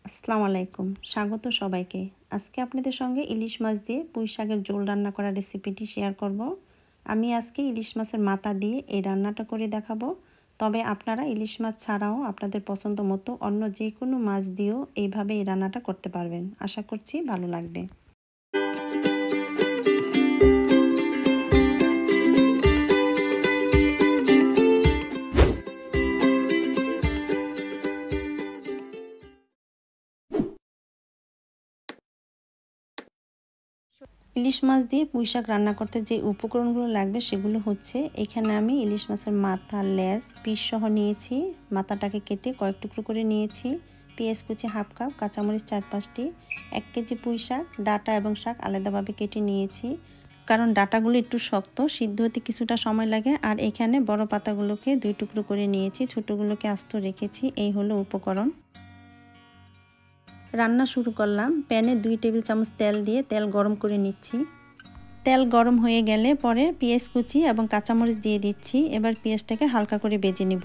আসসালামু আলাইকুম, স্বাগত সবাইকে। আজকে আপনাদের সঙ্গে ইলিশ মাছ দিয়ে পুঁই শাকের ঝোল রান্না করার রেসিপিটি শেয়ার করব। আমি আজকে ইলিশ মাছের মাথা দিয়ে এই রান্নাটা করে দেখাবো। তবে আপনারা ইলিশ মাছ ছাড়াও আপনাদের পছন্দ মতো অন্য যে কোনো মাছ দিয়েও এইভাবে এই রান্নাটা করতে পারবেন। আশা করছি ভালো লাগবে। ইলিশ মাছ দিয়ে পুঁই শাক রান্না করতে যে উপকরণগুলো লাগবে সেগুলো হচ্ছে, এখানে আমি ইলিশ মাছের মাথা, লেজ, পিস সহ নিয়েছি। মাথাটাকে কেটে কয়েক টুকরো করে নিয়েছি। পেঁয়াজ কুচি হাফ কাপ, কাঁচামরিচ 4-5টি, 1 কেজি পুঁই শাক ডাঁটা এবং শাক আলাদাভাবে কেটে নিয়েছি, কারণ ডাঁটাগুলো একটু শক্ত, সিদ্ধ হতে কিছুটা সময় লাগে। আর এখানে বড় পাতাগুলোকে 2 টুকরো করে নিয়েছি, ছোটোগুলোকে আস্ত রেখেছি। এই হলো উপকরণ। রান্না শুরু করলাম। প্যানে 2 টেবিল চামচ তেল দিয়ে তেল গরম করে নিচ্ছি। তেল গরম হয়ে গেলে পরে পেঁয়াজ কুচি এবং কাঁচামরিচ দিয়ে দিচ্ছি। এবার পেঁয়াজটাকে হালকা করে ভেজে নিব।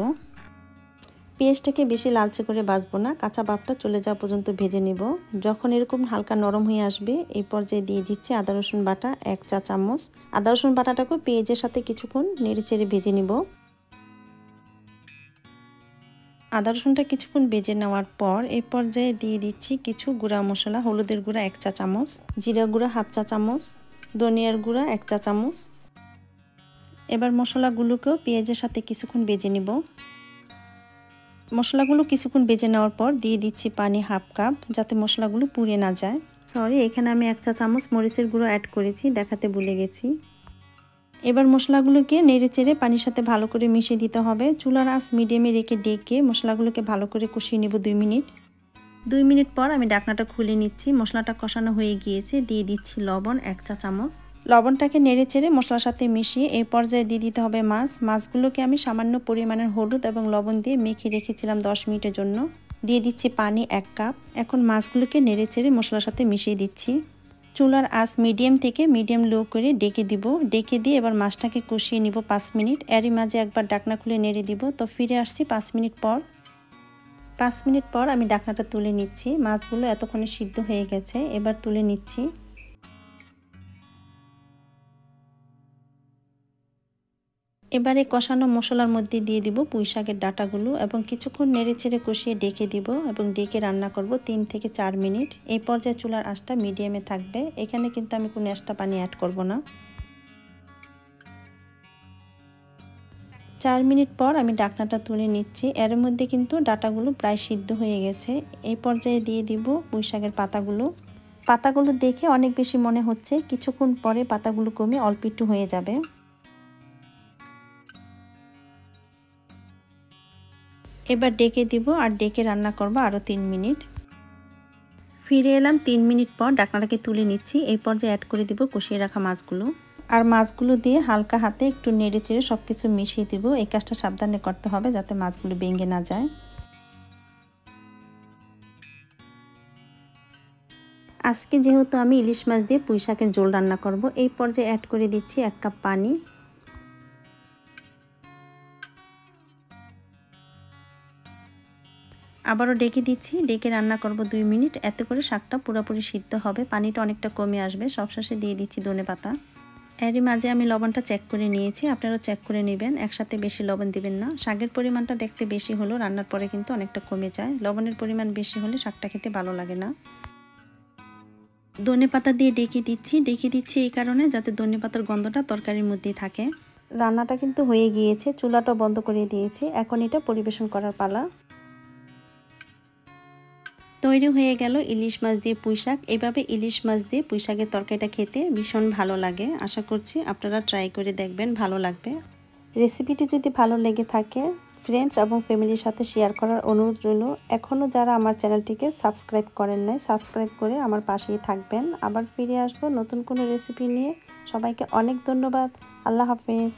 পেঁয়াজটাকে বেশি লালচে করে ভাজবো না, কাঁচা ভাবটা চলে যাওয়া পর্যন্ত ভেজে নিব। যখন এরকম হালকা নরম হয়ে আসবে এই পর্যায়ে দিয়ে দিচ্ছি আদা রসুন বাটা 1 চা চামচ। আদা রসুন বাটাটাকে পেঁয়াজের সাথে কিছুক্ষণ নেড়েচেড়ে ভেজে নিব। আদা রসুনটা কিছুক্ষণ ভেজে নেওয়ার পর এই পর্যায়ে দিয়ে দিচ্ছি কিছু গুঁড়া মশলা। হলুদের গুঁড়া 1 চা চামচ, জিরা গুঁড়া হাফ চা চামচ, ধনিয়ার গুঁড়া 1 চা চামচ। এবার মশলাগুলোকেও পেঁয়াজের সাথে কিছুক্ষণ ভেজে নিব। মশলাগুলো কিছুক্ষণ ভেজে নেওয়ার পর দিয়ে দিচ্ছি পানি হাফ কাপ, যাতে মশলাগুলো পুড়ে না যায়। এখানে আমি 1 চা চামচ মরিচের গুঁড়ো অ্যাড করেছি, দেখাতে ভুলে গেছি। এবার মশলাগুলোকে নেড়েচেড়ে পানির সাথে ভালো করে মিশিয়ে দিতে হবে। চুলার আঁচ মিডিয়ামে রেখে ডেকে মশলাগুলোকে ভালো করে কষিয়ে নেব 2 মিনিট। 2 মিনিট পর আমি ঢাকনাটা খুলে নিচ্ছি। মশলাটা কষানো হয়ে গিয়েছে। দিয়ে দিচ্ছি লবণ 1 চা চামচ। লবণটাকে নেড়েচেড়ে মশলার সাথে মিশিয়ে এই পর্যায়ে দিয়ে দিতে হবে মাছগুলোকে আমি সামান্য পরিমাণের হলুদ এবং লবণ দিয়ে মেখে রেখেছিলাম 10 মিনিটের জন্য। দিয়ে দিচ্ছি পানি 1 কাপ। এখন মাছগুলোকে নেড়েচেড়ে মশলার সাথে মিশিয়ে দিচ্ছি। চুলার আঁচ মিডিয়াম থেকে মিডিয়াম লো করে ডেকে দিব। ডেকে দিয়ে এবার মাছটাকে কষিয়ে নিব 5 মিনিট। এরই মাঝে একবার ঢাকনা খুলে নেড়ে দিব। তো ফিরে আসছি 5 মিনিট পর। 5 মিনিট পর আমি ঢাকনাটা তুলে নিচ্ছি। মাছগুলো এতক্ষণে সিদ্ধ হয়ে গেছে, এবার তুলে নিচ্ছি। এবারে কষানো মশলার মধ্যে দিয়ে দিব পুঁই শাকের ডাঁটাগুলো এবং কিছুক্ষণ নেড়েচেড়ে কষিয়ে ডেকে দিব এবং ডেকে রান্না করব 3 থেকে 4 মিনিট। এই পর্যায়ে চুলার আঁচটা মিডিয়ামে থাকবে। এখানে কিন্তু আমি কোনো এক্সট্রা পানি অ্যাড করব না। 4 মিনিট পর আমি ঢাকনাটা তুলে নিচ্ছি। এর মধ্যে কিন্তু ডাঁটাগুলো প্রায় সিদ্ধ হয়ে গেছে। এই পর্যায়ে দিয়ে দিব পুঁই শাকের পাতাগুলো দেখে অনেক বেশি মনে হচ্ছে, কিছুক্ষণ পরে পাতাগুলো কমে অল্প একটু হয়ে যাবে। এবার ডেকে দিব আর ডেকে রান্না করব আরও 3 মিনিট। ফিরে এলাম 3 মিনিট পর। ঢাকনাটাকে তুলে নিচ্ছি। এই পর্যায়ে অ্যাড করে দিব কষিয়ে রাখা মাছগুলো। আর মাছগুলো দিয়ে হালকা হাতে একটু নেড়ে চেড়ে সব কিছু মিশিয়ে দিব। এই কাজটা সাবধানে করতে হবে যাতে মাছগুলো ভেঙে না যায়। আজকে যেহেতু আমি ইলিশ মাছ দিয়ে পুঁই শাকের ঝোল রান্না করব, এই পর্যায়ে অ্যাড করে দিচ্ছি 1 কাপ পানি। আবারও ডেকে দিচ্ছি। ডেকে রান্না করব 2 মিনিট। এতে করে শাকটা পুরোপুরি সিদ্ধ হবে, পানিটা অনেকটা কমে আসবে। সবশেষে দিয়ে দিচ্ছি ধনেপাতা। এরই মাঝে আমি লবণটা চেক করে নিয়েছি, আপনারাও চেক করে নেবেন। একসাথে বেশি লবণ দিবেন না। শাকের পরিমাণটা দেখতে বেশি হলেও রান্নার পরে কিন্তু অনেকটা কমে যায়। লবণের পরিমাণ বেশি হলে শাকটা খেতে ভালো লাগে না। ধনেপাতা দিয়ে ডেকে দিচ্ছি এই কারণে যাতে ধনেপাতার গন্ধটা তরকারির মধ্যেই থাকে। রান্নাটা কিন্তু হয়ে গিয়েছে, চুলাটা বন্ধ করে দিয়েছি। এখন এটা পরিবেশন করার পালা। তৈরি হয়ে গেল ইলিশ মাছ দিয়ে পুঁই শাক। এভাবে ইলিশ মাছ দিয়ে পুঁই শাকের তরকারিটা খেতে ভীষণ ভালো লাগে। আশা করছি আপনারা ট্রাই করে দেখবেন, ভালো লাগবে। রেসিপিটি যদি ভালো লেগে থাকে ফ্রেন্ডস এবং ফ্যামিলির সাথে শেয়ার করার অনুরোধ রইল। এখনও যারা আমার চ্যানেলটিকে সাবস্ক্রাইব করেন নাই, সাবস্ক্রাইব করে আমার পাশেই থাকবেন। আবার ফিরে আসবো নতুন কোনো রেসিপি নিয়ে। সবাইকে অনেক ধন্যবাদ। আল্লাহ হাফেজ।